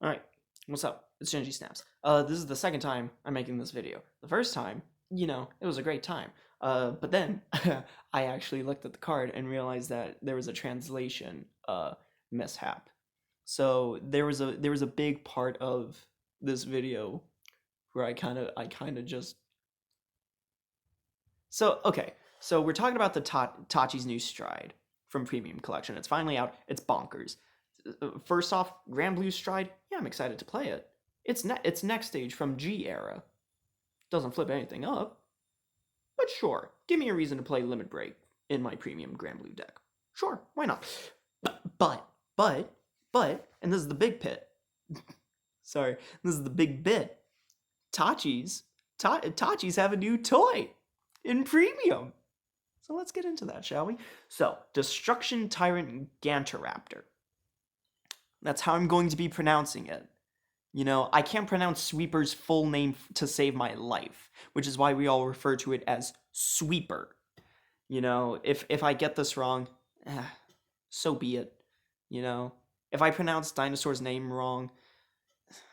Alright, what's up? It's Genji Snaps. This is the second time I'm making this video. The first time, it was a great time. But then I actually looked at the card and realized that there was a translation mishap. So there was a big part of this video where I kind of just so okay. So we're talking about the Tachi's new stride from Premium Collection. It's finally out. It's bonkers. First off, Grand Blue Stride. Yeah, I'm excited to play it. It's next stage from G era. Doesn't flip anything up, but sure. Give me a reason to play Limit Break in my Premium Grand Blue deck. Sure, why not? But but and this is the big pit. Sorry, this is the big bit. Tachi's have a new toy in Premium. So let's get into that, shall we? So, Destruction Tyrant Ganturaptor. That's how I'm going to be pronouncing it. I can't pronounce Sweeper's full name to save my life, which is why we all refer to it as Sweeper. If I get this wrong, so be it. If I pronounce Dinosaur's name wrong,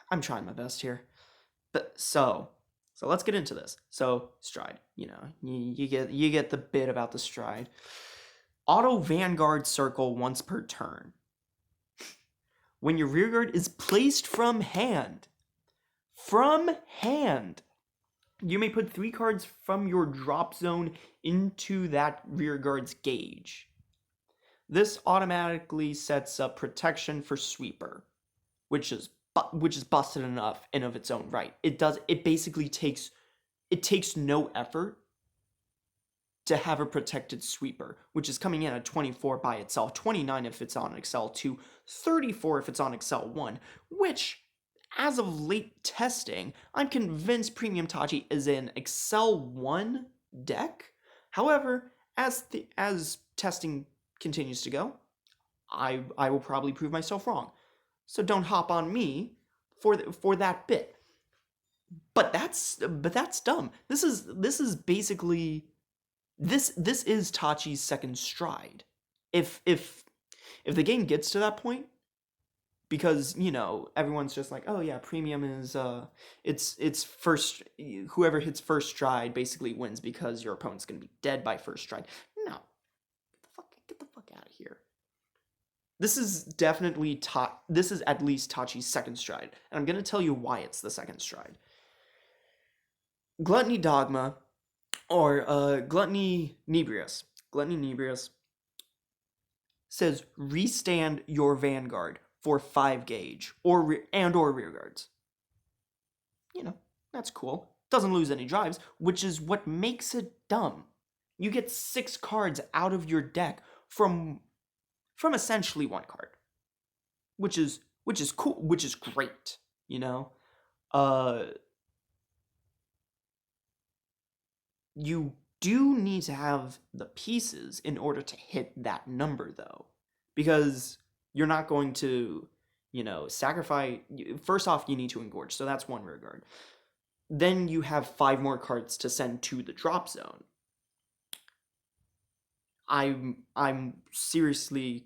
I'm trying my best here. But so let's get into this. So stride, you get the bit about the stride. Auto Vanguard circle once per turn. When your rearguard is placed from hand, you may put 3 cards from your drop zone into that rearguard's gauge. This automatically sets up protection for Sweeper, which is busted enough in of its own right. It basically takes no effort to have a protected Sweeper, which is coming in at 24 by itself, 29 if it's on Excel 2, 34 if it's on Excel 1, which, as of late testing, I'm convinced Premium Tachi is an Excel 1 deck. However, as testing continues to go, I will probably prove myself wrong. So don't hop on me for that bit. But that's dumb. This is basically this is Tachi's second stride. If the game gets to that point, because everyone's just like, oh yeah, Premium is it's first, whoever hits first stride basically wins because your opponent's gonna be dead by first stride. No, get the fuck out of here. This is definitely this is at least Tachi's second stride, and I'm gonna tell you why it's the second stride. Gluttony Dogma, or Gluttony Nebrius. Gluttony Nebrius says restand your Vanguard for 5 gauge or rear guards. That's cool. Doesn't lose any drives, which is what makes it dumb. You get 6 cards out of your deck from essentially 1 card, which is cool, which is great. You do need to have the pieces in order to hit that number, though, because you're not going to, sacrifice. First off, you need to engorge, so that's 1 rearguard. Then you have 5 more cards to send to the drop zone. I'm seriously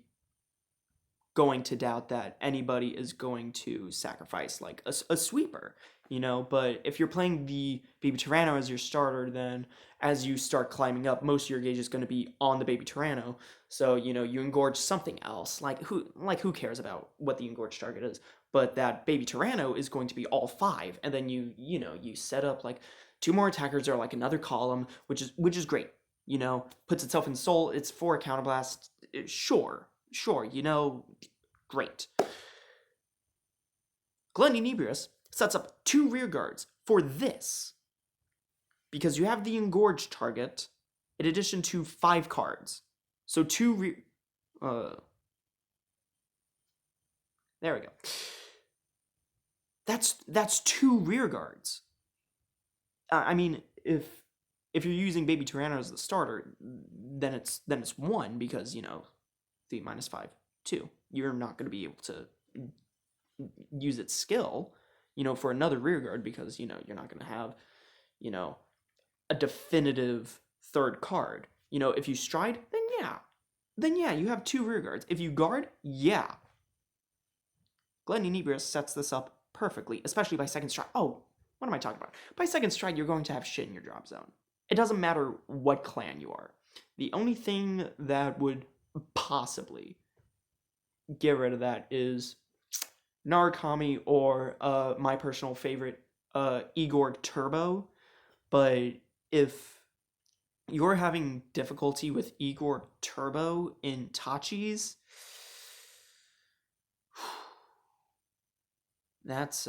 going to doubt that anybody is going to sacrifice like a Sweeper, but if you're playing the Baby Tyranno as your starter, then as you start climbing up, most of your gauge is going to be on the Baby Tyranno, so you engorge something else, who cares about what the engorge target is, but that Baby Tyranno is going to be all 5, and then you set up like 2 more attackers or like another column, which is great. Puts itself in soul, it's 4 counterblast, sure, great. Gluttony Nebrius sets up 2 rearguards for this, because you have the engorge target in addition to 5 cards. So 2 there we go. That's 2 rearguards. I mean, if you're using Baby Tyranno as the starter, then it's 1, because 3 minus 5, 2. You're not going to be able to use its skill, for another rearguard, because you're not going to have, a definitive 3rd card. If you stride, then yeah, you have 2 rearguards. If you guard, yeah, Gluttony Inebrius sets this up perfectly, especially by second stride. Oh, what am I talking about? By second stride, you're going to have shit in your drop zone. It doesn't matter what clan you are. The only thing that would possibly get rid of that is Narukami or my personal favorite, Igor Turbo. But if you're having difficulty with Igor Turbo in Tachis, that's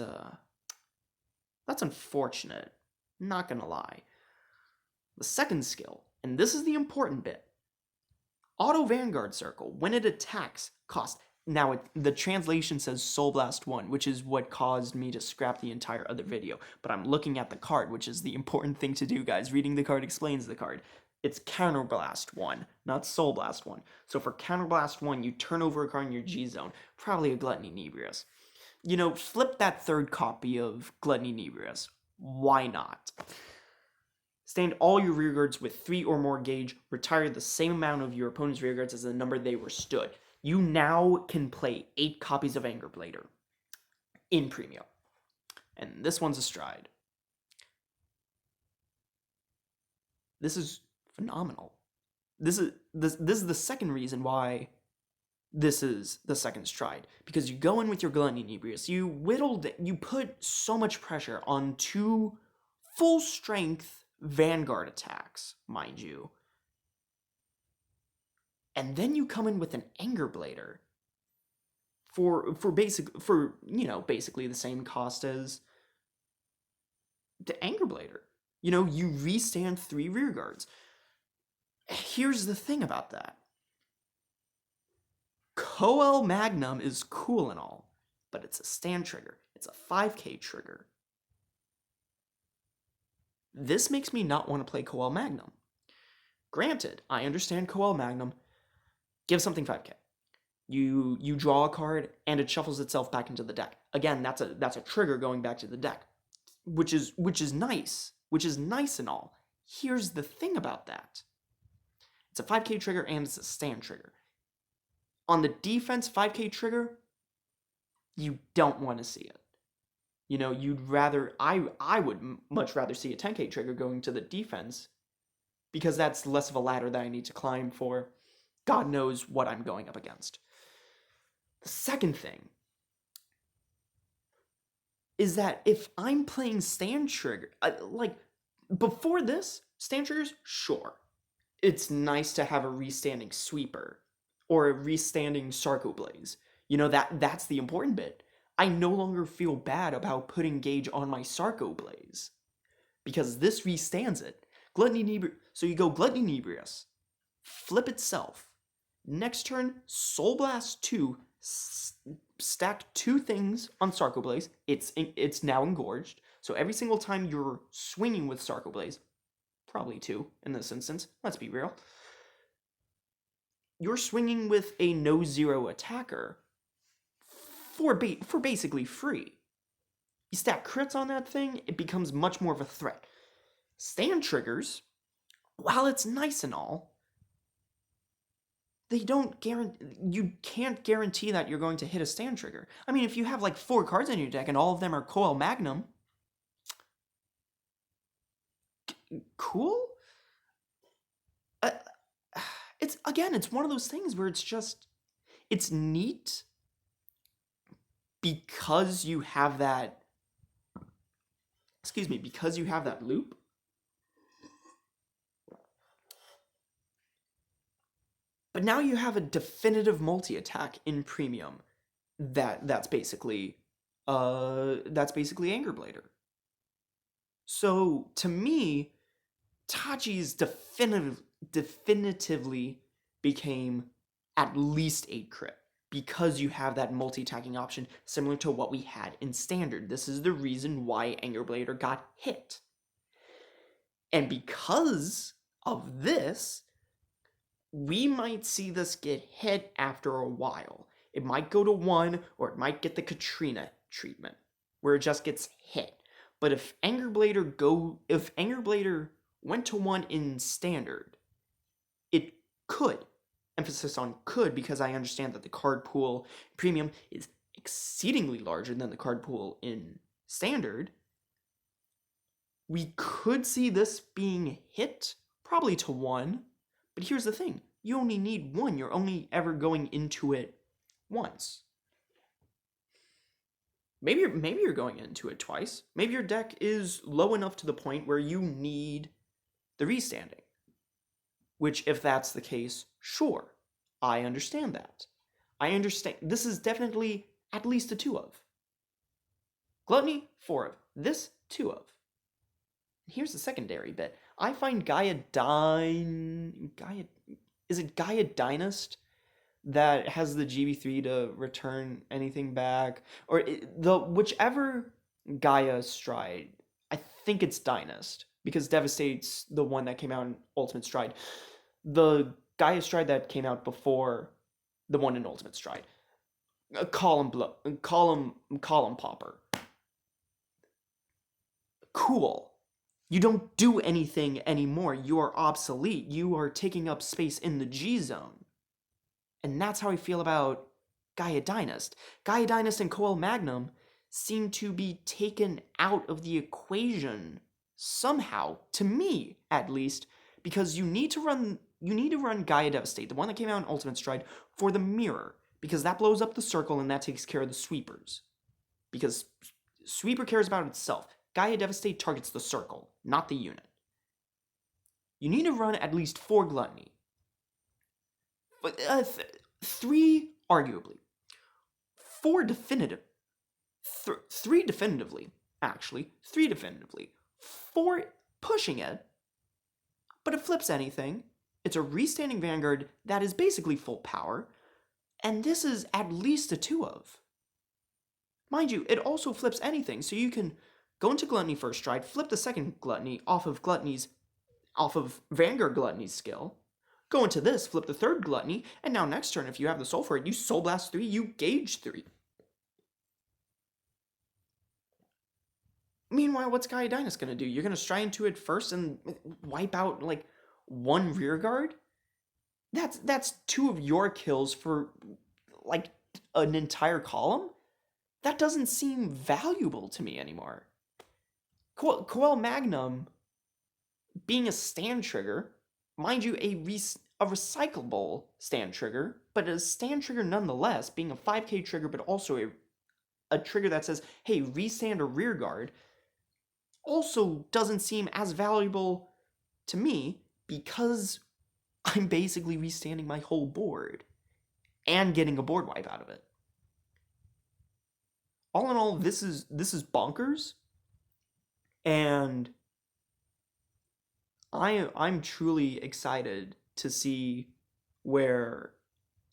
unfortunate. Not gonna lie. The second skill, and this is the important bit. Auto Vanguard Circle, when it attacks, cost. Now, the translation says Soul Blast 1, which is what caused me to scrap the entire other video. But I'm looking at the card, which is the important thing to do, guys. Reading the card explains the card. It's Counterblast 1, not Soul Blast 1. So for Counterblast 1, you turn over a card in your G-Zone. Probably a Gluttony Inebrius. You know, flip that third copy of Gluttony Inebrius. Why not? Stand all your rearguards with 3 or more gauge. Retire the same amount of your opponent's rearguards as the number they were stood. You now can play 8 copies of Anger Blader in Premium. And this one's a stride. This is phenomenal. This is the second reason why this is the second stride. Because you go in with your Gluttony Inebrius, you put so much pressure on 2 full strength Vanguard attacks, mind you. And then you come in with an Anger Blader for basically the same cost as the Anger Blader. You know, you restand 3 rearguards. Here's the thing about that. Coel Magnum is cool and all, but it's a stand trigger. It's a 5k trigger. This makes me not want to play Coel Magnum. Granted, I understand Coel Magnum. Give something 5k. You draw a card and it shuffles itself back into the deck. Again, that's a trigger going back to the deck, which is nice. Which is nice and all. Here's the thing about that. It's a 5k trigger and it's a stand trigger. On the defense 5k trigger, you don't want to see it. You know, I would much rather see a 10k trigger going to the defense, because that's less of a ladder that I need to climb for God knows what I'm going up against. The second thing is that if I'm playing stand trigger, like before this, stand triggers, sure. It's nice to have a restanding sweeper or a restanding Sarco Blaze. You know, that's the important bit. I no longer feel bad about putting gauge on my Sarco Blaze because this restands it. Gluttony Inebrius. So you go Gluttony Inebrius, flip itself. Next turn, Soul Blast 2, stack 2 things on Sarco Blaze. It's now engorged. So every single time you're swinging with Sarco Blaze, probably 2 in this instance, let's be real, you're swinging with a no-0 attacker for basically free. You stack crits on that thing, it becomes much more of a threat. Stand triggers, while it's nice and all, they don't guarantee, you can't guarantee that you're going to hit a stand trigger. I mean, if you have like 4 cards in your deck and all of them are Coel Magnum, cool. It's one of those things where it's neat because you have that, because you have that loop. But now you have a definitive multi-attack in Premium that's basically Anger Blader. So to me, Tachi's definitively became at least 8 crit because you have that multi-attacking option similar to what we had in Standard. This is the reason why Anger Blader got hit. And because of this, we might see this get hit after a while. It might go to 1, or it might get the Katrina treatment, where it just gets hit. But if Anger Blader went to 1 in Standard, it could. Emphasis on could, because I understand that the card pool Premium is exceedingly larger than the card pool in Standard, we could see this being hit, probably to 1. But here's the thing. You only need 1. You're only ever going into it once. Maybe you're going into it twice. Maybe your deck is low enough to the point where you need the restanding. Which, if that's the case, sure. I understand that. I understand. This is definitely at least a 2 of. Gluttony, 4 of. This, 2 of. Here's the secondary bit. I find Gaia Dynast that has the GB3 to return anything back, or whichever Gaia Stride. I think it's Dynast because Devastate's the one that came out in Ultimate Stride. The Gaia Stride that came out before the one in Ultimate Stride. Column Popper. Cool. You don't do anything anymore. You are obsolete. You are taking up space in the G zone. And that's how I feel about Gaia Dynast. Gaia Dynast and Coel Magnum seem to be taken out of the equation somehow, to me at least, because you need to run Gaia Devastate, the one that came out in Ultimate Stride, for the mirror, because that blows up the circle and that takes care of the sweepers. Because sweeper cares about itself. Gaia Devastate targets the circle, not the unit. You need to run at least 4 Gluttony. But 3 arguably. 4 definitive. 3 definitively, actually. 3 definitively. 4 pushing it. But it flips anything. It's a restanding Vanguard that is basically full power. And this is at least a 2 of. Mind you, it also flips anything, so you can go into Gluttony first stride, flip the second Gluttony off of Vanguard Gluttony's skill, go into this, flip the third Gluttony, and now next turn, if you have the soul for it, you Soul Blast 3, you Gauge 3. Meanwhile, what's Gaia Dynast gonna do? You're gonna stride into it first and wipe out, like, 1 rear guard? That's 2 of your kills for, like, an entire column? That doesn't seem valuable to me anymore. Coel Magnum being a stand trigger, mind you, a recyclable stand trigger, but a stand trigger nonetheless, being a 5k trigger, but also a trigger that says, hey, restand a rear guard, also doesn't seem as valuable to me because I'm basically restanding my whole board and getting a board wipe out of it. All in all, this is bonkers. And I'm truly excited to see where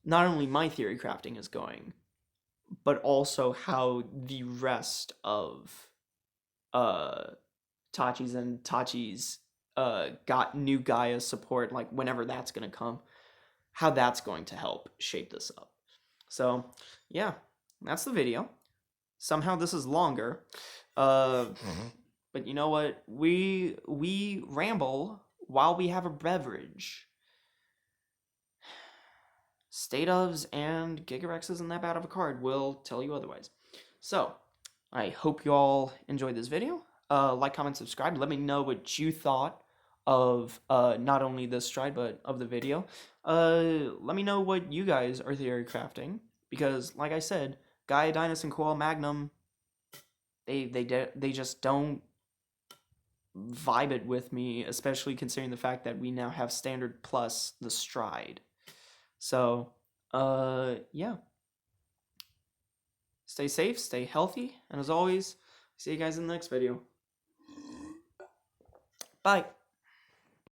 not only my theory crafting is going, but also how the rest of Tachi's got new Gaia support, like whenever that's going to come, how that's going to help shape this up. So, yeah, that's the video. Somehow this is longer. But you know what? We ramble while we have a beverage. State ofs and Gigarex isn't that bad of a card. Will tell you otherwise. So, I hope you all enjoyed this video. Like, comment, subscribe. Let me know what you thought of not only this stride, but of the video. Let me know what you guys are theory crafting. Because, like I said, Gaia Dynast and Coel Magnum, they just don't vibe it with me, especially considering the fact that we now have Standard plus the stride. So, yeah. Stay safe, stay healthy, and as always, see you guys in the next video. Bye.